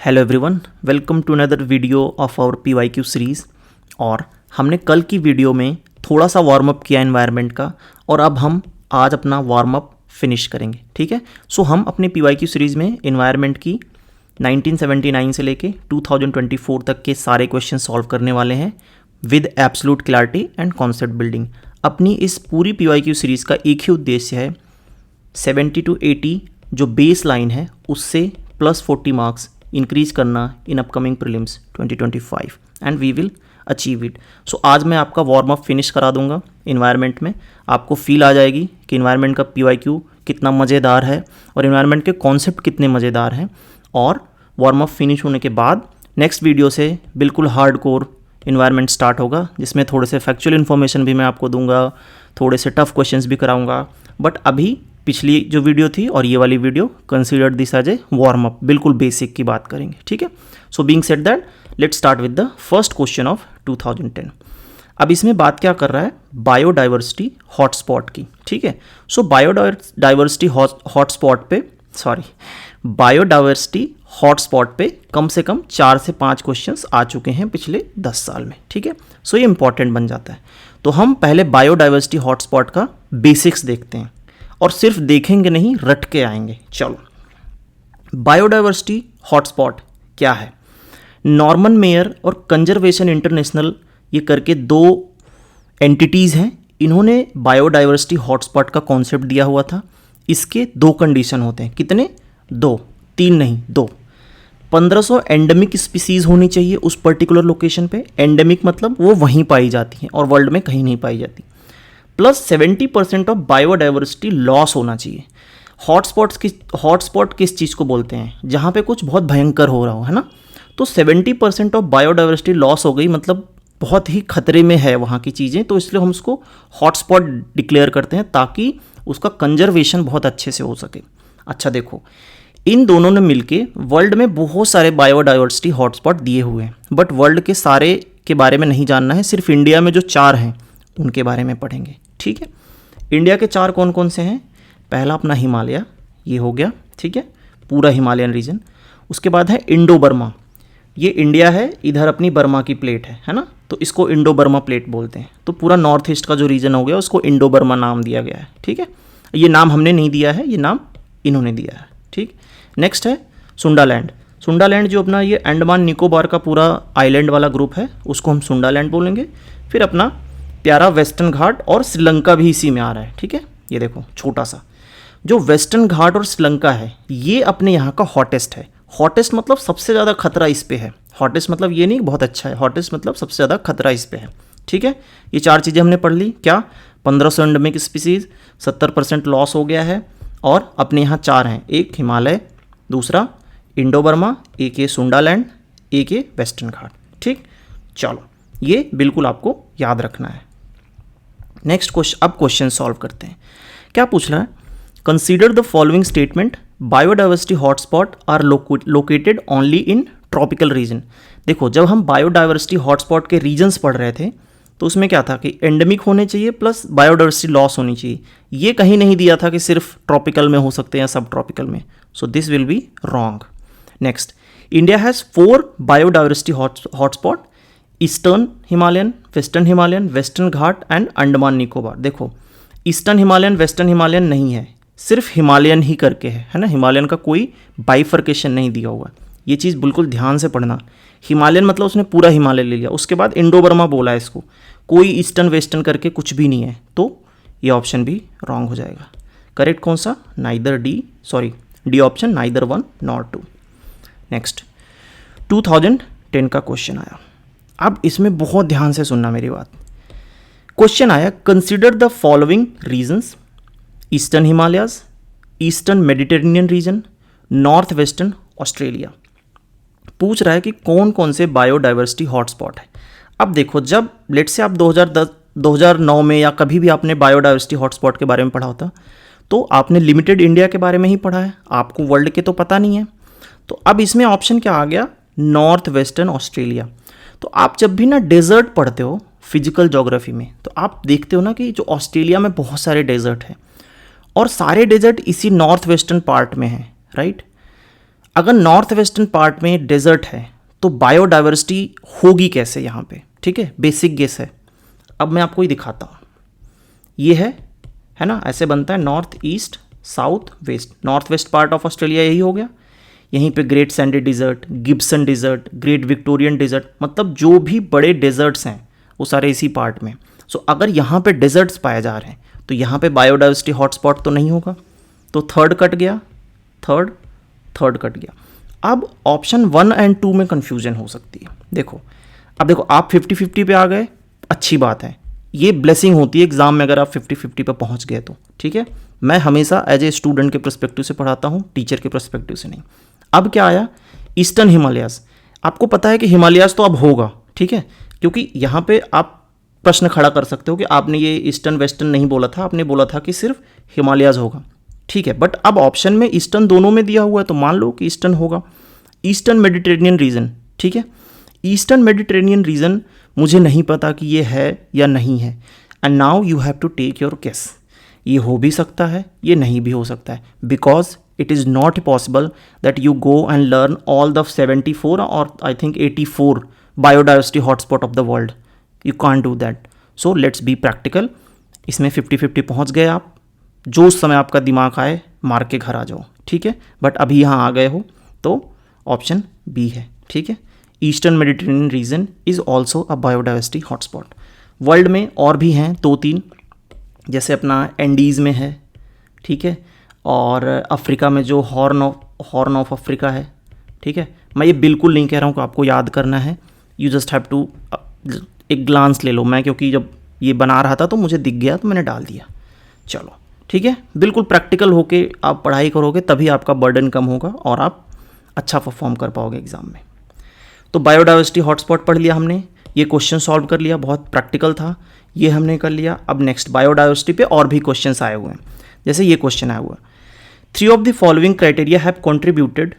Hello everyone, welcome to another video of our PYQ series. और हमने कल की वीडियो में थोड़ा सा वार्म अप किया एनवायरनमेंट का, और अब हम आज अपना वार्म अप फिनिश करेंगे। ठीक है, सो हम अपने PYQ सीरीज़ में एनवायरनमेंट की 1979 से लेके 2024 तक के सारे क्वेश्चन सॉल्व करने वाले हैं with absolute clarity and concept building. अपनी इस पूरी PYQ सीरीज़ का एक ही उद्देश्य है 70 to 80 जो बेस लाइन है उससे प्लस 40 मार्क्स इंक्रीज करना in upcoming prelims 2025 and we will achieve it. So आज मैं आपका वार्म अप फिनिश करा दूंगा इन्वायरमेंट में। आपको फील आ जाएगी कि इन्वायरमेंट का PYQ कितना मज़ेदार है और इन्वायरमेंट के कॉन्सेप्ट कितने मज़ेदार हैं। और वार्म अप फिनिश होने के बाद नेक्स्ट वीडियो से बिल्कुल हार्ड कोर इन्वायरमेंट स्टार्ट होगा, जिसमें थोड़े से फैक्चुअल इन्फॉर्मेशन भी मैं आपको दूंगा, थोड़े से टफ क्वेश्चंस भी कराऊंगा। बट अभी पिछली जो वीडियो थी और ये वाली video consider this as a warm up, बिल्कुल बेसिक की बात करेंगे। ठीक है, so being said that let's start with the first question of 2010। अब इसमें बात क्या कर रहा है, बायोडाइवर्सिटी हॉटस्पॉट की। ठीक है, सो बायोडाइवर्सिटी हॉटस्पॉट पे कम से कम 4 से 5 क्वेश्चंस आ चुके हैं पिछले 10 साल में। ठीक है, सो ये इंपॉर्टेंट बन जाता है। तो हम पहले बायोडाइवर्सिटी हॉटस्पॉट का बेसिक्स देखते हैं और सिर्फ देखेंगे नहीं, रट के आएंगे। चलो, बायोडाइवर्सिटी हॉटस्पॉट क्या है? नॉर्मन मेयर और कंजर्वेशन इंटरनेशनल ये करके 2 एंटिटीज़ हैं। इन्होंने बायोडाइवर्सिटी हॉटस्पॉट का कॉन्सेप्ट दिया हुआ था। इसके 2 कंडीशन होते हैं। कितने? 2, 3 नहीं, 2। 1500 एंडेमिक स्पीसीज़ होनी चाहिए उस पर्टिकुलर लोकेशन पे। एंडेमिक मतलब वो वहीं पाई जाती हैं और वर्ल्ड में कहीं नहीं पाई जाती। प्लस 70% ऑफ बायोडाइवर्सिटी लॉस होना चाहिए। हॉटस्पॉट किस चीज़ को बोलते हैं? जहाँ पे कुछ बहुत भयंकर हो रहा हो, है ना। तो 70% ऑफ बायोडाइवर्सिटी लॉस हो गई, मतलब बहुत ही खतरे में है वहाँ की चीज़ें, तो इसलिए हम उसको हॉटस्पॉट डिक्लेयर करते हैं ताकि उसका कंजर्वेशन बहुत अच्छे से हो सके। अच्छा देखो, इन दोनों ने मिलके वर्ल्ड में बहुत सारे बायोडाइवर्सिटी हॉटस्पॉट दिए हुए हैं, बट वर्ल्ड के सारे के बारे में नहीं जानना है। सिर्फ इंडिया में जो 4 हैं उनके बारे में पढ़ेंगे। ठीक है, इंडिया के 4 कौन कौन से हैं? पहला अपना हिमालय, ये हो गया। ठीक है, पूरा हिमालयन रीजन। उसके बाद है इंडो बर्मा, ये इंडिया है, इधर अपनी बर्मा की प्लेट है ना, तो इसको इंडो बर्मा प्लेट बोलते हैं। तो पूरा नॉर्थ ईस्ट का जो रीजन हो गया उसको इंडो बर्मा नाम दिया गया है। ठीक है, ये नाम हमने नहीं दिया है, ये नाम इन्होंने दिया है। ठीक, नेक्स्ट है सुंडालैंड। सुंडालैंड जो अपना ये अंडमान निकोबार का पूरा आइलैंड वाला ग्रुप है, उसको हम सुंडालैंड बोलेंगे। फिर अपना प्यारा वेस्टर्न घाट, और श्रीलंका भी इसी में आ रहा है। ठीक है, ये देखो छोटा सा जो वेस्टर्न घाट और श्रीलंका है, ये अपने यहाँ का हॉटेस्ट है। हॉटेस्ट मतलब सबसे ज़्यादा खतरा इस पे है। हॉटेस्ट मतलब ये नहीं बहुत अच्छा है, हॉटेस्ट मतलब सबसे ज़्यादा खतरा इस पे है। ठीक है, ये 4 चीज़ें हमने पढ़ ली। क्या? 1500 एंडेमिक स्पीसीज, 70% लॉस हो गया है, और अपने यहाँ 4 हैं, एक हिमालय, दूसरा इंडो बर्मा, एक ये सुंडालैंड, एक ये वेस्टर्न घाट। ठीक, चलो ये बिल्कुल आपको याद रखना है। नेक्स्ट क्वेश्चन, अब क्वेश्चन सॉल्व करते हैं। क्या पूछ रहा है? Consider the following statement, biodiversity hotspot are located only in tropical region. देखो, जब हम बायोडाइवर्सिटी हॉटस्पॉट के रीजन्स पढ़ रहे थे तो उसमें क्या था कि एंडेमिक होने चाहिए प्लस बायोडाइवर्सिटी लॉस होनी चाहिए। ये कहीं नहीं दिया था कि सिर्फ ट्रॉपिकल में हो सकते हैं या सब ट्रॉपिकल में। सो this will be wrong. Next, India has 4 biodiversity hotspot, eastern Himalayan, western Himalayan, western Ghat and Andaman Nicobar. देखो, ईस्टर्न हिमालयन, वेस्टर्न हिमालयन नहीं है, सिर्फ हिमालयन ही करके है ना। हिमालयन का कोई बाइफर्केशन नहीं दिया हुआ। ये चीज़ बिल्कुल ध्यान से पढ़ना। हिमालयन मतलब उसने पूरा हिमालय ले लिया। उसके बाद इंडो बर्मा बोला है इसको, कोई ईस्टर्न वेस्टर्न करके कुछ भी नहीं है, तो ये ऑप्शन भी रॉन्ग हो जाएगा। करेक्ट कौन सा? D option, neither 1 nor 2। Next, 2010 का क्वेश्चन आया। अब इसमें बहुत ध्यान से सुनना मेरी बात। क्वेश्चन आया, consider the following regions, eastern Himalayas, eastern Mediterranean region, north western Australia. पूछ रहा है कि कौन कौन से बायोडाइवर्सिटी हॉटस्पॉट है। अब देखो, जब लेट से आप 2009 में या कभी भी आपने बायोडाइवर्सिटी हॉटस्पॉट के बारे में पढ़ा होता, तो आपने लिमिटेड इंडिया के बारे में ही पढ़ा है, आपको वर्ल्ड के तो पता नहीं है। तो अब इसमें ऑप्शन क्या आ गया? North western Australia. तो आप जब भी ना डेजर्ट पढ़ते हो फिजिकल ज्योग्राफी में, तो आप देखते हो ना कि जो ऑस्ट्रेलिया में बहुत सारे डेजर्ट हैं और सारे डेजर्ट इसी नॉर्थ वेस्टर्न पार्ट में हैं, राइट। अगर नॉर्थ वेस्टर्न पार्ट में डेजर्ट है तो बायोडाइवर्सिटी होगी कैसे यहाँ पे, ठीक है, बेसिक गेस है। अब मैं आपको ही दिखाता हूँ। ये है ना, ऐसे बनता है north east south west. North west part of Australia यही हो गया। यहीं पे Great Sandy Desert, Gibson Desert, Great Victorian Desert, मतलब जो भी बड़े डेजर्ट्स हैं वो सारे इसी पार्ट में। सो अगर यहाँ पे डेजर्ट्स पाए जा रहे हैं तो यहाँ पे बायोडाइवर्सिटी हॉटस्पॉट तो नहीं होगा, तो थर्ड कट गया, थर्ड कट गया। अब ऑप्शन 1 एंड 2 में कन्फ्यूजन हो सकती है। देखो, अब देखो आप 50-50 पे आ गए, अच्छी बात है, ये ब्लेसिंग होती है एग्जाम में अगर आप 50-50 पे पहुंच गए तो, ठीक है। मैं हमेशा एज ए स्टूडेंट के पर्सपेक्टिव से पढ़ाता हूँ, टीचर के पर्सपेक्टिव से नहीं। अब क्या आया, ईस्टर्न हिमालयाज। आपको पता है कि हिमालयाज तो अब होगा, ठीक है, क्योंकि यहाँ पे आप प्रश्न खड़ा कर सकते हो कि आपने ये ईस्टर्न वेस्टर्न नहीं बोला था, आपने बोला था कि सिर्फ हिमालयाज होगा, ठीक है। बट अब ऑप्शन में ईस्टर्न दोनों में दिया हुआ है तो मान लो कि ईस्टर्न होगा। ईस्टर्न मेडिटेरेनियन रीजन, ठीक है, ईस्टर्न मेडिटेरेनियन रीजन मुझे नहीं पता कि ये है या नहीं है, and now you have to take your guess. ये हो भी सकता है, ये नहीं भी हो सकता है, because it is not possible that you go and learn all the 74 और I think 84 biodiversity hotspot of the world. You can't do that. So let's be practical. इसमें 50-50 पहुँच गए आप, जो उस समय आपका दिमाग आए मार के घर आ जाओ, ठीक है। बट अभी यहाँ आ गए हो तो ऑप्शन बी है, ठीक है। Eastern Mediterranean region is also a biodiversity hotspot. World में और भी हैं 2-3, जैसे अपना एंडीज़ में है, ठीक है, और अफ्रीका में जो हॉर्न ऑफ अफ्रीका है, ठीक है। मैं ये बिल्कुल नहीं कह रहा हूँ कि आपको याद करना है, यू जस्ट हैव टू एक ग्लांस ले लो। मैं क्योंकि जब ये बना रहा था तो मुझे दिख गया तो मैंने डाल दिया। चलो ठीक है, बिल्कुल प्रैक्टिकल होके आप पढ़ाई करोगे तभी आपका बर्डन कम होगा और आप अच्छा परफॉर्म कर पाओगे एग्ज़ाम में। तो बायोडाइवर्सिटी हॉटस्पॉट पढ़ लिया हमने, ये क्वेश्चन सॉल्व कर लिया, बहुत प्रैक्टिकल था, ये हमने कर लिया। अब नेक्स्ट बायोडाइवर्सिटी पे और भी क्वेश्चंस आए हुए हैं, जैसे ये क्वेश्चन आया हुआ, 3 of the following criteria have contributed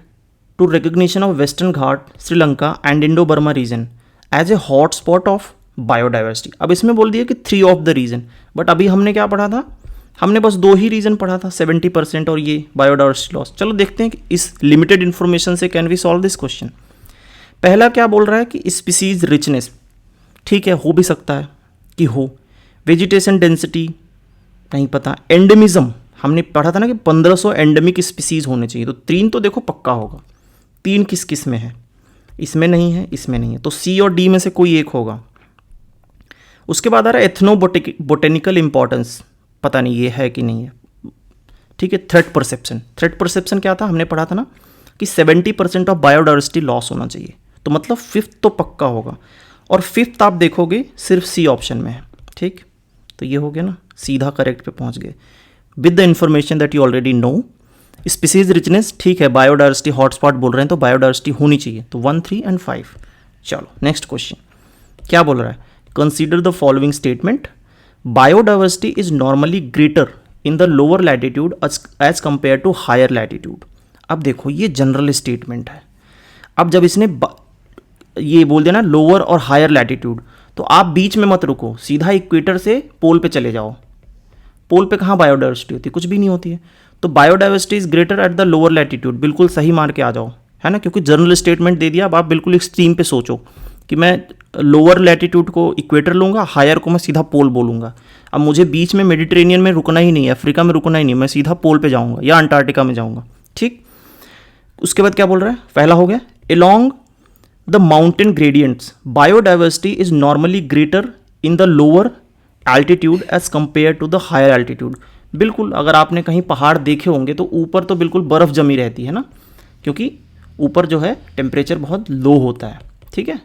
to recognition of western Ghat, Sri Lanka and Indo Burma region as a hotspot of biodiversity. अब इसमें बोल दिया कि 3 ऑफ द रीजन, बट अभी हमने क्या पढ़ा था, हमने बस 2 ही रीजन पढ़ा था, 70% और ये बायोडाइवर्सिटी लॉस। चलो देखते हैं कि इस लिमिटेड इन्फॉर्मेशन से can we solve this question. पहला क्या बोल रहा है कि स्पीसीज रिचनेस, ठीक है, हो भी सकता है कि हो। वेजिटेशन डेंसिटी नहीं पता। एंडेमिज्म हमने पढ़ा था ना कि 1500 एंडेमिक स्पीसीज होने चाहिए, तो 3 तो देखो पक्का होगा। 3 किस किस में है, इसमें नहीं है, इसमें नहीं है, तो सी और डी में से कोई एक होगा। उसके बाद आ रहा है एथनो बोटेनिकल इंपॉर्टेंस, पता नहीं ये है कि नहीं है, ठीक है। थ्रेट परसेप्शन, थ्रेट परसेप्शन क्या था, हमने पढ़ा था ना कि 70% ऑफ बायोडाइवर्सिटी लॉस होना चाहिए, तो मतलब 5th तो पक्का होगा। और 5th आप देखोगे सिर्फ सी ऑप्शन में है, ठीक, तो ये हो गया ना, सीधा करेक्ट पे पहुंच गए with the information that you already know. Species richness, ठीक है, बायोडाइवर्सिटी हॉटस्पॉट बोल रहे हैं तो बायोडाइवर्सिटी होनी चाहिए, तो 1, 3 and 5। चलो नेक्स्ट क्वेश्चन क्या बोल रहा है, consider the following statement, biodiversity is normally greater in the lower latitude as compare to higher latitude. अब देखो ये जनरल स्टेटमेंट है, अब जब इसने ये बोल देना लोअर और हायर लैटिट्यूड, तो आप बीच में मत रुको, सीधा इक्वेटर से पोल पे चले जाओ। पोल पे कहाँ बायोडाइवर्सिटी होती है, कुछ भी नहीं होती है, तो biodiversity is greater at the lower latitude, बिल्कुल सही मार के आ जाओ, है ना, क्योंकि जनरल स्टेटमेंट दे दिया। अब आप बिल्कुल एक्सट्रीम पे सोचो कि मैं लोअर लैटिट्यूड को इक्वेटर लूँगा, हायर को मैं सीधा पोल बोलूँगा। अब मुझे बीच में मेडिटेरेनियन में रुकना ही नहीं है, अफ्रीका में रुकना ही नहीं, मैं सीधा पोल पे जाऊँगा या अंटार्कटिका में जाऊँगा, ठीक। उसके बाद क्या बोल रहा है, पहला हो गया, along the mountain gradients biodiversity is normally greater in the lower altitude as compare to the higher altitude. बिल्कुल, अगर आपने कहीं पहाड़ देखे होंगे तो ऊपर तो बिल्कुल बर्फ़ जमी रहती है ना, क्योंकि ऊपर जो है टेम्परेचर बहुत लो होता है, ठीक है।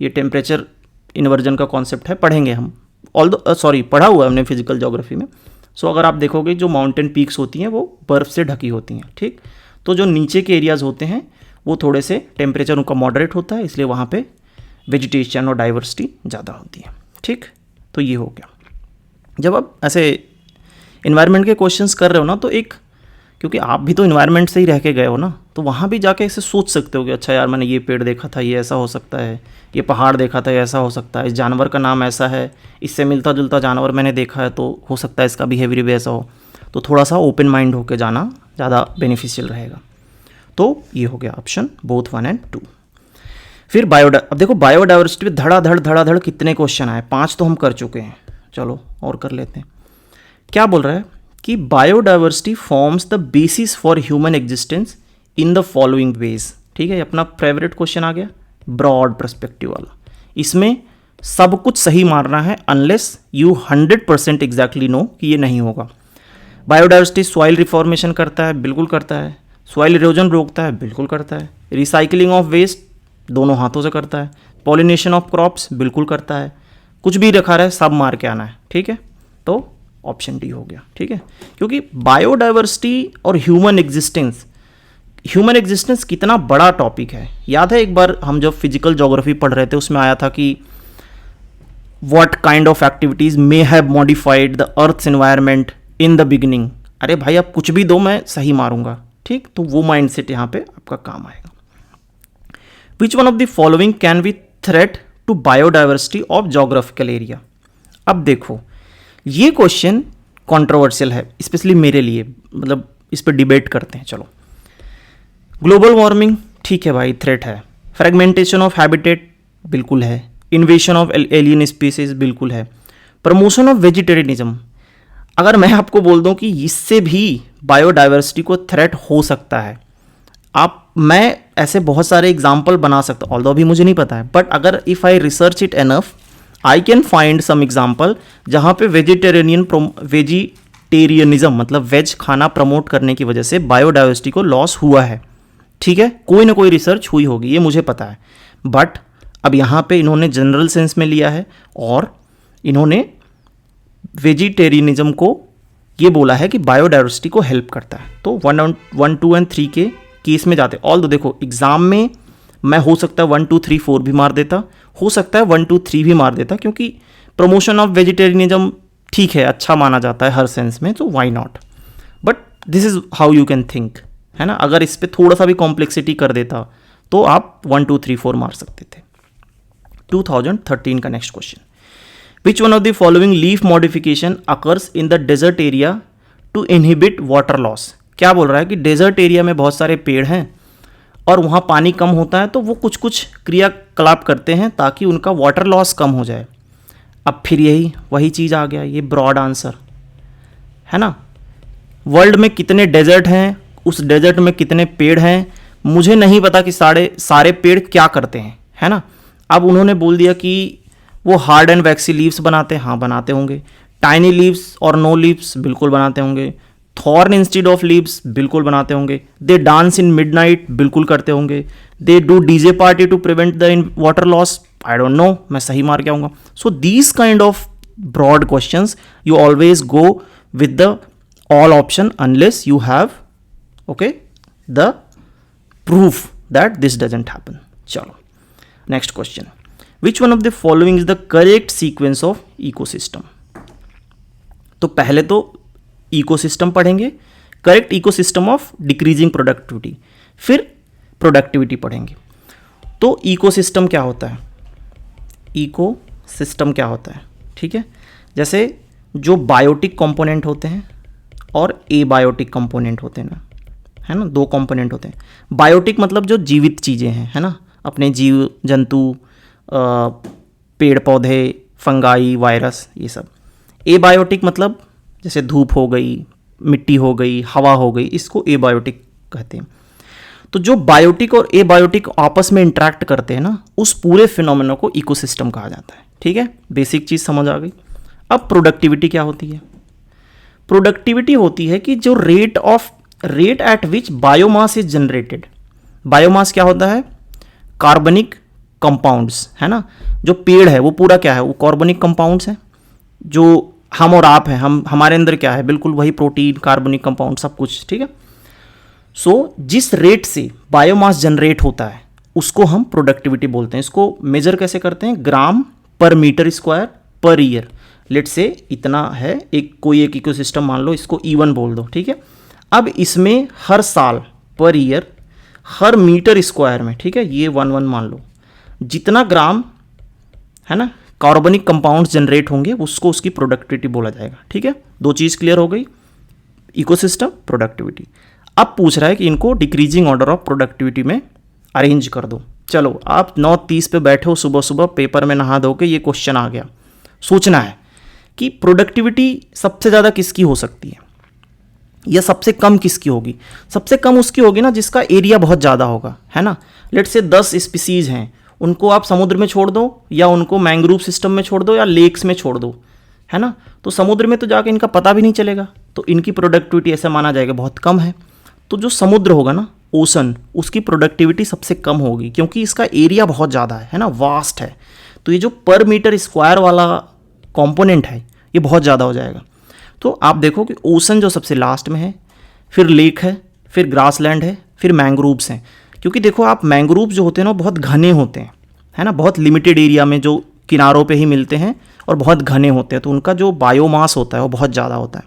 ये टेम्परेचर इन्वर्जन का कॉन्सेप्ट है, पढ़ेंगे हम, पढ़ा हुआ है हमने फिजिकल ज्योग्राफी में। सो अगर आप देखोगे जो माउंटेन पीक्स होती हैं वो बर्फ़ से ढकी होती हैं, ठीक। तो जो नीचे के एरियाज़ होते हैं वो थोड़े से टेम्परेचर उनका मॉडरेट होता है, इसलिए वहाँ पे वेजिटेशन और डाइवर्सिटी ज़्यादा होती है, ठीक। तो ये हो गया। जब आप ऐसे इन्वायरमेंट के क्वेश्चंस कर रहे हो ना, तो एक, क्योंकि आप भी तो इन्वायरमेंट से ही रह के गए हो ना, तो वहाँ भी जाके ऐसे सोच सकते हो कि अच्छा यार मैंने ये पेड़ देखा था, ये ऐसा हो सकता है, ये पहाड़ देखा था, ये ऐसा हो सकता है, इस जानवर का नाम ऐसा है, इससे मिलता जुलता जानवर मैंने देखा है, तो हो सकता है इसका बिहेवियर भी ऐसा हो। तो थोड़ा सा ओपन माइंड होकर जाना ज़्यादा बेनिफिशियल रहेगा। तो ये हो गया ऑप्शन बोथ 1 एंड 2। फिर अब देखो बायोडाइवर्सिटी में धड़ाधड़ कितने क्वेश्चन आए, 5 तो हम कर चुके हैं, चलो और कर लेते हैं। क्या बोल रहा है कि biodiversity forms the basis for human existence in the following veg. ठीक है, अपना फेवरेट क्वेश्चन आ गया, ब्रॉड पर्सपेक्टिव वाला। इसमें सब कुछ सही मारना है अनलेस यू 100% एग्जैक्टली नो कि ये नहीं होगा। बायोडाइवर्सिटी सॉइल रिफॉर्मेशन करता है, बिल्कुल करता है। सॉइल इरोजन रोकता है, बिल्कुल करता है। रिसाइकलिंग ऑफ वेस्ट दोनों हाथों से करता है। पॉलिनेशन ऑफ क्रॉप्स बिल्कुल करता है। कुछ भी रखा रहे सब मार के आना है। ठीक है, तो ऑप्शन डी हो गया। ठीक है, क्योंकि बायोडाइवर्सिटी और ह्यूमन एग्जिस्टेंस कितना बड़ा टॉपिक है। याद है एक बार हम जब फिजिकल ज्योग्राफी पढ़ रहे थे उसमें आया था कि what kind of activities may have modified the earth's environment in the beginning. अरे भाई आप कुछ भी दो मैं सही मारूंगा। ठीक, तो वो माइंडसेट यहाँ पे आपका काम आएगा। Which one of the following can be threat to biodiversity of geographical area. अब देखो ये क्वेश्चन कंट्रोवर्शियल है, स्पेशली मेरे लिए, मतलब इस पर डिबेट करते हैं। चलो, ग्लोबल वार्मिंग ठीक है भाई, थ्रेट है। फ्रेगमेंटेशन ऑफ हैबिटेट बिल्कुल है। इन्वेशन ऑफ एलियन स्पीसीज बिल्कुल है। प्रमोशन ऑफ वेजिटेरियनिज्म, अगर मैं आपको बोल दूं कि इससे भी बायोडाइवर्सिटी को थ्रेट हो सकता है, मैं ऐसे बहुत सारे एग्जाम्पल बना सकता हूँ, ऑल्दो अभी मुझे नहीं पता है, बट अगर if I research it enough I can find some example जहाँ पे वेजिटेरियनिज्म मतलब वेज खाना प्रमोट करने की वजह से बायोडाइवर्सिटी को लॉस हुआ है। ठीक है, कोई ना कोई रिसर्च हुई होगी, ये मुझे पता है। बट अब यहाँ पे इन्होंने जनरल सेंस में लिया है और इन्होंने वेजिटेरियनिज्म को ये बोला है कि बायोडाइवर्सिटी को हेल्प करता है। तो 1, 2 एंड 3 के केस में जाते। ऑल दो देखो एग्जाम में मैं हो सकता है 1, 2, 3, 4 भी मार देता, हो सकता है 1, 2, 3 भी मार देता, क्योंकि प्रमोशन ऑफ वेजिटेरियनिज्म ठीक है, अच्छा माना जाता है हर सेंस में, तो why not. But this is how you can think, है ना। अगर इस पर थोड़ा सा भी कॉम्प्लेक्सिटी कर देता तो आप 1, 2, 3, 4 मार सकते थे। 2013 का next question, which one of the following leaf modification occurs in the desert area to inhibit water loss. क्या बोल रहा है कि डेजर्ट एरिया में बहुत सारे पेड़ हैं और वहाँ पानी कम होता है, तो वो कुछ कुछ क्रियाकलाप करते हैं ताकि उनका वाटर लॉस कम हो जाए। अब फिर वही चीज़ आ गया, ये ब्रॉड आंसर है ना। वर्ल्ड में कितने डेजर्ट हैं, उस डेजर्ट में कितने पेड़ हैं, मुझे नहीं पता कि सारे पेड़ क्या करते हैं, है ना। अब उन्होंने बोल दिया कि वो हार्ड एंड वैक्सी लीव्स बनाते हैं, हाँ बनाते होंगे। टाइनी लीव्स और नो लीव्स बिल्कुल बनाते होंगे। थॉर्न इंस्टीड ऑफ लीव्स बिल्कुल बनाते होंगे। दे डांस इन मिडनाइट बिल्कुल करते होंगे। They do DJ party to prevent the water loss, I don't know, मैं सही मार के आऊँगा। So these kind of broad questions you always go with the all option unless you have the proof that this doesn't happen. चलो next question, which one of the following is the correct sequence of ecosystem. तो पहले तो ecosystem पढ़ेंगे, correct ecosystem of decreasing productivity, फिर productivity पढ़ेंगे। तो ecosystem क्या होता है, इकोसिस्टम क्या होता है, ठीक है। जैसे जो बायोटिक कंपोनेंट होते हैं और एबायोटिक कंपोनेंट होते हैं ना, है ना, दो कंपोनेंट होते हैं। बायोटिक मतलब जो जीवित चीज़ें हैं, है ना, अपने जीव जंतु, पेड़ पौधे, फंगाई, वायरस, ये सब। एबायोटिक मतलब जैसे धूप हो गई, मिट्टी हो गई, हवा हो गई, इसको एबायोटिक कहते हैं। तो जो बायोटिक और एबायोटिक आपस में इंटरेक्ट करते हैं ना, उस पूरे फिनोमेना को इकोसिस्टम कहा जाता है। ठीक है, बेसिक चीज़ समझ आ गई। अब प्रोडक्टिविटी क्या होती है? प्रोडक्टिविटी होती है कि जो rate at which biomass is generated. Biomass क्या होता है? कार्बनिक कंपाउंड्स, है ना। जो पेड़ है वो पूरा क्या है? वो कार्बनिक कंपाउंड्स है। जो हम और आप हैं, हमारे अंदर क्या है? बिल्कुल वही प्रोटीन, कार्बनिक कंपाउंड, सब कुछ, ठीक है। सो जिस रेट से बायोमास जनरेट होता है उसको हम प्रोडक्टिविटी बोलते हैं। इसको मेजर कैसे करते हैं? ग्राम पर मीटर स्क्वायर पर ईयर। लेट से इतना है, कोई एक इकोसिस्टम मान लो, इसको E1 बोल दो, ठीक है। अब इसमें हर साल पर ईयर हर मीटर स्क्वायर में, ठीक है, ये 1 मान लो, जितना ग्राम, है ना, कार्बनिक कंपाउंड्स जनरेट होंगे उसको उसकी प्रोडक्टिविटी बोला जाएगा। ठीक है, दो चीज़ क्लियर हो गई, इकोसिस्टम, प्रोडक्टिविटी। अब पूछ रहा है कि इनको डिक्रीजिंग ऑर्डर ऑफ प्रोडक्टिविटी में अरेंज कर दो। चलो आप 9:30 पे बैठे हो सुबह सुबह, पेपर में नहा धो के ये क्वेश्चन आ गया। सोचना है कि प्रोडक्टिविटी सबसे ज़्यादा किसकी हो सकती है या सबसे कम किसकी होगी। सबसे कम उसकी होगी ना जिसका एरिया बहुत ज़्यादा होगा, है ना। लेट से 10 स्पीसीज हैं, उनको आप समुद्र में छोड़ दो या उनको मैंग्रोव सिस्टम में छोड़ दो या लेक्स में छोड़ दो, है ना। तो समुद्र में तो जाके इनका पता भी नहीं चलेगा, तो इनकी प्रोडक्टिविटी ऐसा माना जाएगा बहुत कम है। तो जो समुद्र होगा ना, ओशन, उसकी प्रोडक्टिविटी सबसे कम होगी क्योंकि इसका एरिया बहुत ज़्यादा है ना, वास्ट है। तो ये जो पर मीटर स्क्वायर वाला कंपोनेंट है ये बहुत ज़्यादा हो जाएगा। तो आप देखो कि ओशन जो सबसे लास्ट में है, फिर लेक है, फिर ग्रासलैंड है, फिर मैंग्रोव्स हैं। क्योंकि देखो आप मैंग्रोव्स जो होते हैं ना बहुत घने होते हैं, है ना, बहुत लिमिटेड एरिया में जो किनारों पे ही मिलते हैं और बहुत घने होते हैं, तो उनका जो बायोमास होता है वो बहुत ज़्यादा होता है।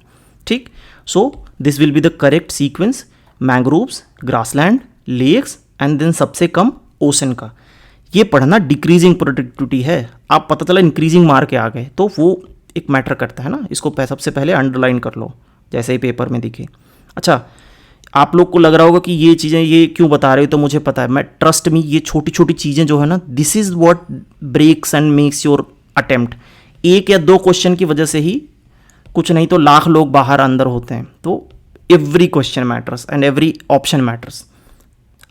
ठीक, so this will be the correct sequence, mangroves, grassland, lakes and then सबसे कम ओशन का। ये पढ़ना डिक्रीजिंग प्रोडक्टिविटी है, आप पता चला इंक्रीजिंग मार के आ गए तो वो एक मैटर करता है ना, इसको सबसे पहले अंडरलाइन कर लो जैसे ही पेपर में दिखे। अच्छा, आप लोग को लग रहा होगा कि ये चीज़ें ये क्यों बता रहे हो, तो मुझे पता है, मैं ट्रस्ट मी, ये छोटी छोटी चीज़ें जो है ना, this is what breaks and makes your attempt. एक या दो क्वेश्चन की वजह से ही कुछ नहीं तो लाख लोग बाहर अंदर होते हैं। तो every question matters and every option matters.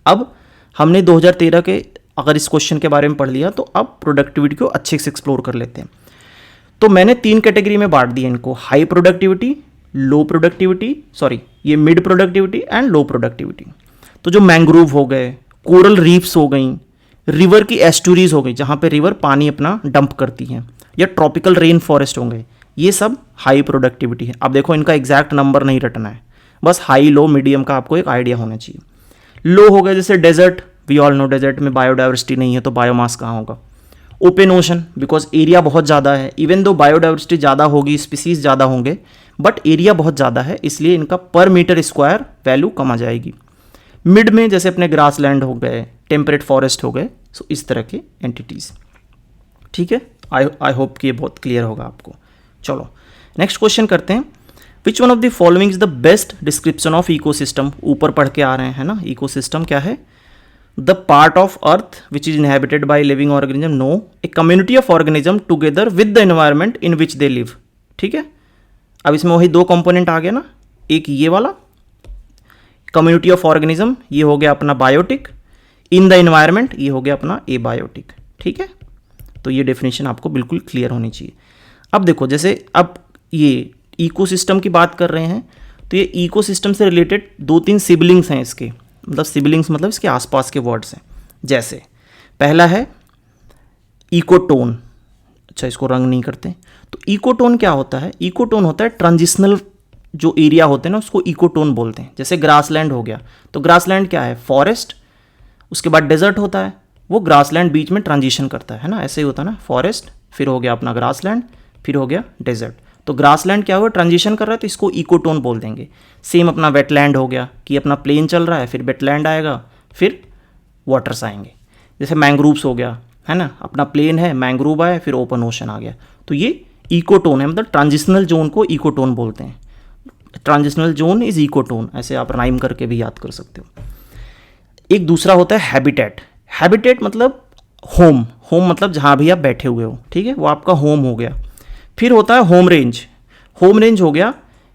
अब हमने 2013 के अगर इस क्वेश्चन के बारे में पढ़ लिया, तो अब प्रोडक्टिविटी को अच्छे से एक्सप्लोर कर लेते हैं। तो मैंने 3 कैटेगरी में बांट दिया इनको, high productivity, low productivity, sorry ये mid productivity and low productivity. तो जो मैंग्रोव हो गए, कोरल रीफ्स हो गई, रिवर की एस्टूरीज हो गई जहाँ पे रिवर पानी अपना डंप करती हैं, या ट्रॉपिकल रेन फॉरेस्ट होंगे, ये सब हाई प्रोडक्टिविटी है। अब देखो इनका एग्जैक्ट नंबर नहीं रटना है, बस हाई लो मीडियम का आपको एक आइडिया होना चाहिए। लो हो गया जैसे desert, we all know desert में बायोडाइवर्सिटी नहीं है तो बायोमास कहाँ होगा। ओपन ओशन, बिकॉज एरिया बहुत ज़्यादा है, इवन दो बायोडाइवर्सिटी ज़्यादा होगी, स्पीसीज ज़्यादा होंगे, बट एरिया बहुत ज़्यादा है, इसलिए इनका पर मीटर स्क्वायर वैल्यू कम आ जाएगी। मिड में जैसे अपने ग्रासलैंड हो गए, टेम्परेट फॉरेस्ट हो गए, सो इस तरह के एंटिटीज़। ठीक है, आई होप कि ये बहुत क्लियर होगा आपको। चलो नेक्स्ट क्वेश्चन करते हैं। विच one of the following is the best description of ecosystem. ऊपर पढ़ के आ रहे हैं, है ना। इकोसिस्टम क्या है? The part of earth which is inhabited by living organism. No, a community of organism together with the environment in which they live. ठीक है, अब इसमें वही 2 कंपोनेंट आ गया ना, एक ये वाला कम्युनिटी ऑफ ऑर्गेनिज्म, ये हो गया अपना बायोटिक, इन द एनवायरमेंट ये हो गया अपना एबायोटिक। ठीक है, तो ये डेफिनेशन आपको बिल्कुल क्लियर होनी चाहिए। अब देखो, जैसे अब ये इकोसिस्टम की बात कर रहे हैं, तो ये इकोसिस्टम से रिलेटेड 2-3 सिबलिंग्स हैं इसके, मतलब सिबलिंग्स मतलब इसके आसपास के वर्ड्स हैं। जैसे पहला है इकोटोन। अच्छा, इसको रंग नहीं करते, तो इकोटोन क्या होता है? इकोटोन होता है ट्रांजिशनल जो एरिया होते हैं ना, उसको इकोटोन बोलते हैं। जैसे ग्रासलैंड हो गया, तो ग्रासलैंड क्या है? फॉरेस्ट, उसके बाद डेजर्ट होता है, वो ग्रासलैंड बीच में ट्रांजिशन करता है ना, ऐसे ही होता है ना, फॉरेस्ट फिर हो गया अपना ग्रासलैंड, फिर हो गया डेजर्ट। तो ग्रासलैंड क्या हुआ? ट्रांजिशन कर रहा है, तो इसको इकोटोन बोल देंगे। सेम अपना वेटलैंड हो गया कि अपना प्लेन चल रहा है, फिर वेटलैंड आएगा, फिर वाटर्स आएंगे। जैसे मैंग्रोव्स हो गया, है ना, अपना प्लेन है, मैंग्रोव आया, फिर ओपन ओशन आ गया, तो ये इकोटोन है, मतलब ट्रांजिशनल जोन को इकोटोन बोलते हैं। ट्रांजिशनल जोन इज इकोटोन, ऐसे आप राइम करके भी याद कर सकते हो। एक दूसरा होता है हैबिटेट। हैबिटेट मतलब होम, होम मतलब जहाँ भी आप बैठे हुए हो, ठीक है, वो आपका होम हो गया। फिर होता है होम रेंज। होम रेंज हो गया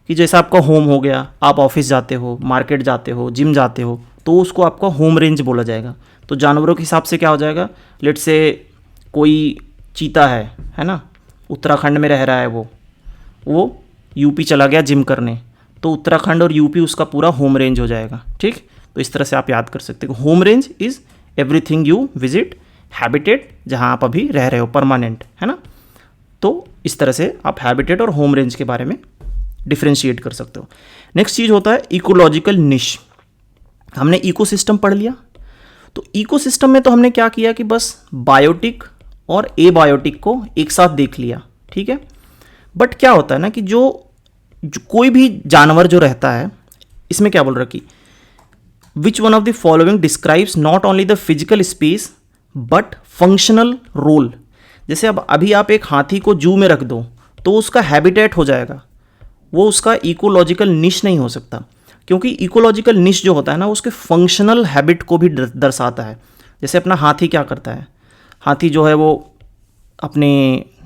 कि जैसा आपका होम हो गया, आप ऑफिस जाते हो, मार्केट जाते हो, जिम जाते हो, तो उसको आपका होम रेंज बोला जाएगा। तो जानवरों के हिसाब से क्या हो जाएगा? लेट से कोई चीता है ना, उत्तराखंड में रह रहा है, वो यूपी चला गया जिम करने, तो उत्तराखंड और यूपी उसका पूरा होम रेंज हो जाएगा। ठीक, तो इस तरह से आप याद कर सकते हो। Home range is everything you visit, habitat जहाँ आप अभी रह रहे हो, परमानेंट, है ना। तो इस तरह से आप हैबिटेट और होम रेंज के बारे में डिफ्रेंशिएट कर सकते हो। नेक्स्ट चीज़ होता है इकोलॉजिकल निश। हमने इकोसिस्टम पढ़ लिया, तो इकोसिस्टम में तो हमने क्या किया कि बस बायोटिक और एबायोटिक को एक साथ देख लिया, ठीक है। बट क्या होता है ना कि जो कोई भी जानवर जो रहता है, इसमें क्या बोल रहा कि which one of the following describes not only the physical space but functional role. जैसे अब अभी आप एक हाथी को जू में रख दो तो उसका हैबिटेट हो जाएगा, वो उसका इकोलॉजिकल निश नहीं हो सकता, क्योंकि इकोलॉजिकल निश जो होता है ना उसके फंक्शनल हैबिट को भी दर्शाता है। जैसे अपना हाथी क्या करता है, हाथी जो है वो अपने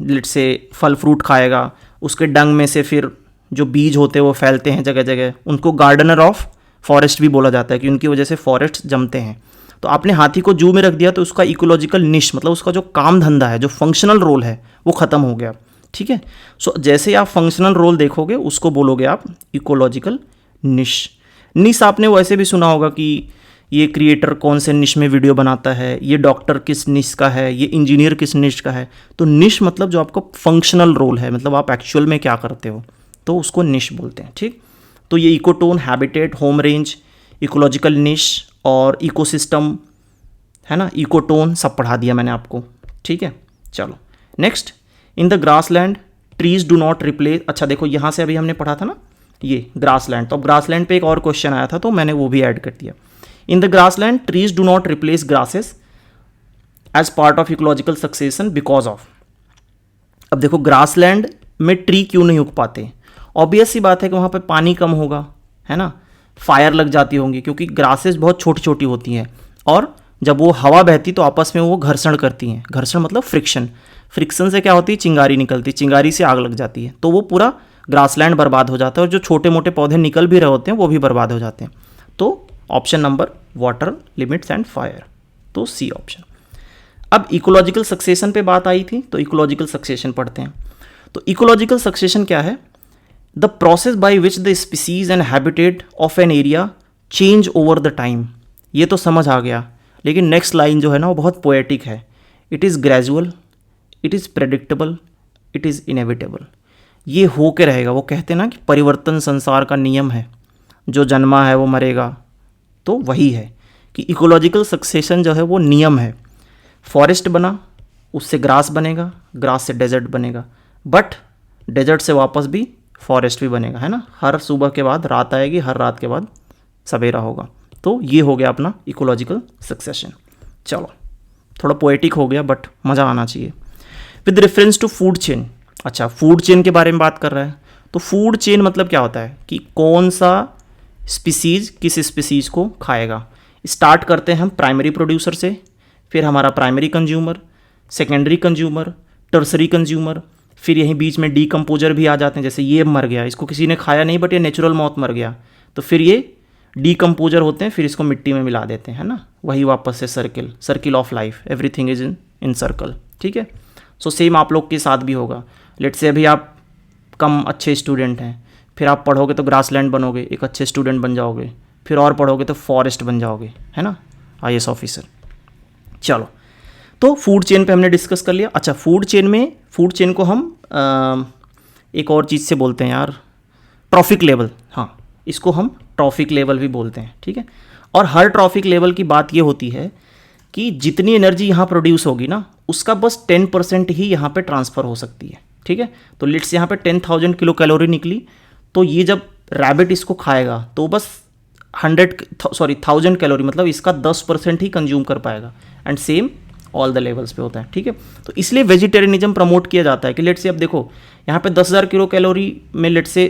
लेट से फल फ्रूट खाएगा, उसके डंग में से फिर जो बीज होते हैं वो फैलते हैं जगह जगह, उनको गार्डनर ऑफ फॉरेस्ट भी बोला जाता है कि उनकी वजह से फॉरेस्ट जमते हैं। तो आपने हाथी को जू में रख दिया तो उसका इकोलॉजिकल निश मतलब उसका जो काम धंधा है, जो फंक्शनल रोल है वो ख़त्म हो गया। ठीक है, सो जैसे ही आप फंक्शनल रोल देखोगे उसको बोलोगे आप इकोलॉजिकल निश। निश आपने वैसे भी सुना होगा कि ये क्रिएटर कौन से निश में वीडियो बनाता है, ये डॉक्टर किस निश का है, ये इंजीनियर किस निश का है। तो निश मतलब जो आपका फंक्शनल रोल है, मतलब आप एक्चुअल में क्या करते हो, तो उसको निश बोलते हैं। ठीक, तो ये ecotone, habitat, home range, ecological निश और इकोसिस्टम है ना, इकोटोन सब पढ़ा दिया मैंने आपको। ठीक है, चलो next, in the grassland trees do not replace. अच्छा देखो यहाँ से अभी हमने पढ़ा था ना ये ग्रासलैंड, तो अब ग्रासलैंड पे एक और क्वेश्चन आया था तो मैंने वो भी ऐड कर दिया। In the grassland trees do not replace grasses as part of ecological succession because of. अब देखो ग्रासलैंड में ट्री क्यों नहीं उग पाते, ऑब्वियस सी बात है कि वहाँ पे पानी कम होगा, है ना, फायर लग जाती होंगी क्योंकि ग्रासेस बहुत छोटी छोटी होती हैं और जब वो हवा बहती तो आपस में वो घर्षण करती हैं। घर्षण मतलब फ्रिक्शन, फ्रिक्शन से क्या होती है, चिंगारी निकलती, चिंगारी से आग लग जाती है, तो वो पूरा ग्रासलैंड बर्बाद हो जाता है और जो छोटे मोटे पौधे निकल भी रहे होते हैं वो भी बर्बाद हो जाते हैं। तो option number water limits and fire, तो सी ऑप्शन। अब इकोलॉजिकल सक्सेशन पे बात आई थी तो इकोलॉजिकल सक्सेशन पढ़ते हैं। तो इकोलॉजिकल सक्सेशन क्या है, the process by which the species and habitat of an area change over the time. ये तो समझ आ गया, लेकिन नेक्स्ट लाइन जो है ना वो बहुत पोएटिक है। It is gradual, it is predictable, it is inevitable. ये हो के रहेगा, वो कहते हैं ना कि परिवर्तन संसार का नियम है, जो जन्मा है वो मरेगा, तो वही है कि इकोलॉजिकल सक्सेशन जो है वो नियम है। फॉरेस्ट बना, उससे ग्रास बनेगा, ग्रास से डेजर्ट बनेगा, बट डेजर्ट से वापस भी फॉरेस्ट भी बनेगा, है ना। हर सुबह के बाद रात आएगी, हर रात के बाद सवेरा होगा। तो ये हो गया अपना इकोलॉजिकल सक्सेशन। चलो थोड़ा पोएटिक हो गया बट मज़ा आना चाहिए। With reference to food chain, अच्छा फूड चेन के बारे में बात कर रहा है, तो फूड चेन मतलब क्या होता है कि कौन सा स्पीसीज किस स्पीसीज को खाएगा। स्टार्ट करते हैं हम प्राइमरी प्रोड्यूसर से, फिर हमारा primary consumer, secondary consumer, tertiary consumer, फिर यहीं बीच में डीकम्पोजर भी आ जाते हैं। जैसे ये मर गया, इसको किसी ने खाया नहीं बट ये नेचुरल मौत मर गया, तो फिर ये डीकम्पोजर होते हैं, फिर इसको मिट्टी में मिला देते हैं, है ना। वही वापस से circle of life, everything is in circle. ठीक है, सो सेम आप लोग के साथ भी होगा। लेट से अभी आप कम अच्छे स्टूडेंट हैं, फिर आप पढ़ोगे तो ग्रासलैंड बनोगे, एक अच्छे स्टूडेंट बन जाओगे, फिर और पढ़ोगे तो फॉरेस्ट बन जाओगे, है ना, IAS ऑफिसर। चलो तो फूड चेन पे हमने डिस्कस कर लिया। अच्छा फूड चेन को हम एक और चीज़ से बोलते हैं यार, ट्रॉफिक लेवल। हाँ, इसको हम ट्रॉफिक लेवल भी बोलते हैं। ठीक है, और हर ट्रॉफिक लेवल की बात ये होती है कि जितनी एनर्जी यहाँ प्रोड्यूस होगी ना उसका बस 10% ही यहाँ पे ट्रांसफ़र हो सकती है। ठीक है, तो लेट्स यहाँ पे 10,000 किलो कैलोरी निकली, तो ये जब रैबिट इसको खाएगा तो बस 1000 कैलोरी, मतलब इसका 10% ही कंज्यूम कर पाएगा। And same all the levels पे होता है। ठीक है, तो इसलिए वेजिटेरियनिज्म प्रमोट किया जाता है कि लेट से अब देखो यहाँ पे 10,000 किलो कैलोरी में लेट से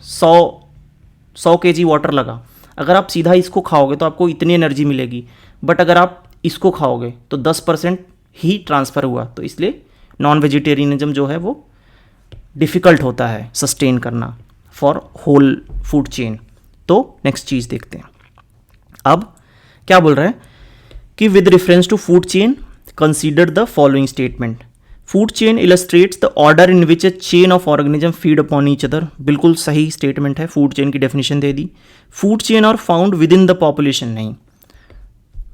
100 kg वाटर लगा, अगर आप सीधा इसको खाओगे तो आपको इतनी एनर्जी मिलेगी, बट अगर आप इसको खाओगे तो 10% ही ट्रांसफ़र हुआ, तो इसलिए नॉन वेजिटेरियनिज्म जो है वो डिफ़िकल्ट होता है सस्टेन करना फॉर होल फूड चेन। तो नेक्स्ट चीज़ देखते हैं। अब क्या बोल रहा है कि with reference to food chain consider the following statement. Food chain illustrates the order in which a chain of organism feed upon each other. बिल्कुल सही स्टेटमेंट है, फूड चेन की डेफिनेशन दे दी। Food chain are found within the population, नहीं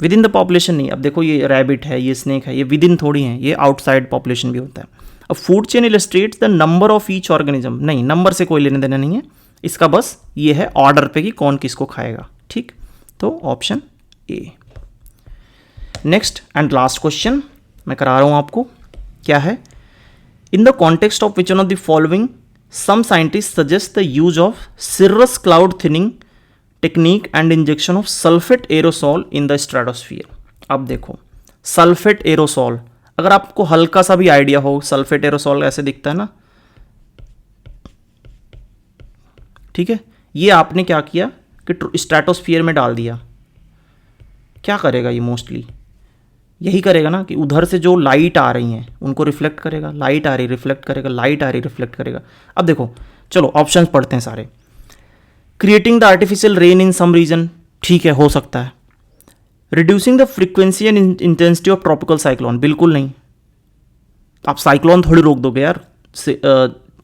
within the population नहीं। अब देखो ये रैबिट है, ये स्नेक है, ये विद इन थोड़ी है, ये आउटसाइड पॉपुलेशन भी होता है। अब food chain illustrates the number of each organism, नहीं नंबर से कोई लेने देना नहीं है, इसका बस ये है ऑर्डर पे कि कौन किसको खाएगा। ठीक, तो option A. Next and last question मैं करा रहा हूँ आपको, क्या है, in the context of which one of the following some scientist suggest the use of cirrus cloud thinning technique and injection of sulphate aerosol in the stratosphere. अब देखो sulphate aerosol, अगर आपको हल्का सा भी आइडिया हो सल्फेट एरोसॉल ऐसे दिखता है ना, ठीक है, ये आपने क्या किया, कि स्ट्रेटोस्फीयर में डाल दिया, क्या करेगा ये? मोस्टली यही करेगा ना कि उधर से जो लाइट आ रही हैं उनको रिफ्लेक्ट करेगा, लाइट आ रही रिफ्लेक्ट करेगा, लाइट आ रही रिफ्लेक्ट करेगा। अब देखो, चलो ऑप्शंस पढ़ते हैं सारे। Creating the artificial rain in some region, ठीक है, हो सकता है। Reducing the frequency and intensity of tropical cyclone, बिल्कुल नहीं। आप साइक्लोन थोड़ी रोक दोगे यार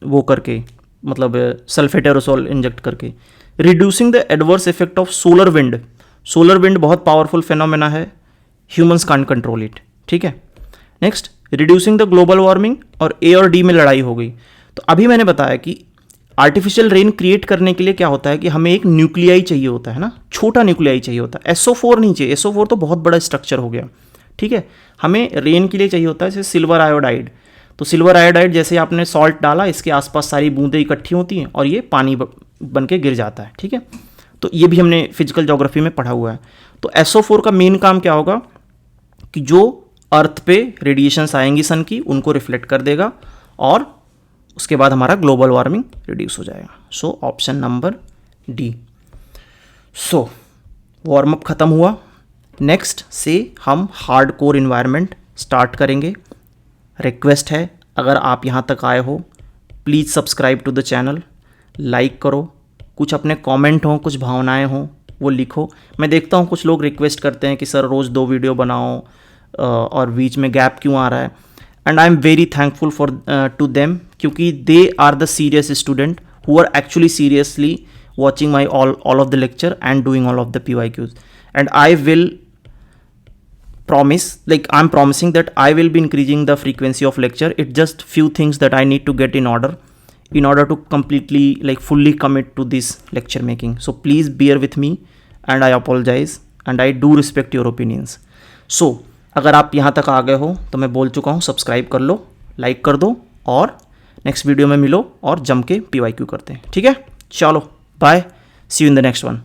वो करके, मतलब सल्फेट एरोसोल इंजेक्ट करके। Reducing the adverse effect of solar wind, solar wind बहुत पावरफुल फेनोमेना है, ह्यूमंस कांट कंट्रोल इट, ठीक है। Next, reducing the global warming, और ए और डी में लड़ाई हो गई। तो अभी मैंने बताया कि आर्टिफिशियल रेन क्रिएट करने के लिए क्या होता है कि हमें एक न्यूक्लियाई चाहिए होता है ना, छोटा न्यूक्लियाई चाहिए होता है। SO4 नहीं चाहिए, SO4 तो बहुत बड़ा स्ट्रक्चर हो गया, ठीक है। हमें रेन के लिए चाहिए होता है जैसे सिल्वर आयोडाइड। तो सिल्वर आयोडाइड जैसे आपने सॉल्ट डाला, इसके आसपास सारी बूंदें इकट्ठी होती हैं और ये पानी बन के गिर जाता है, ठीक है। तो ये भी हमने फिजिकल ज्योग्राफी में पढ़ा हुआ है। तो SO4 का मेन काम क्या होगा कि जो अर्थ पे रेडिएशंस आएंगी सन की, उनको रिफ्लेक्ट कर देगा और उसके बाद हमारा ग्लोबल वार्मिंग रिड्यूस हो जाएगा। So option number D. So warm up खत्म हुआ। नेक्स्ट से हम हार्ड कोर इन्वायरमेंट स्टार्ट करेंगे। रिक्वेस्ट है, अगर आप यहाँ तक आए हो please subscribe to the channel, like करो, कुछ अपने कमेंट हों, कुछ भावनाएं हों वो लिखो। मैं देखता हूँ कुछ लोग रिक्वेस्ट करते हैं कि सर रोज़ 2 वीडियो बनाओ और बीच में गैप क्यों आ रहा है, and I am very thankful for to them, क्योंकि they are the serious student who are actually seriously watching my all of the lecture and doing all of the PYQs, and I will promise, like I'm promising that I will be increasing the frequency of lecture. It's just few things that I need to get in order to completely, like fully commit to this lecture making. So please bear with me and I apologize and I do respect your opinions. So अगर आप यहाँ तक आ गए हो तो मैं बोल चुका हूँ, सब्सक्राइब कर लो, लाइक कर दो और नेक्स्ट वीडियो में मिलो और जम के PYQ करते हैं, ठीक है। चलो bye, see you in the next one.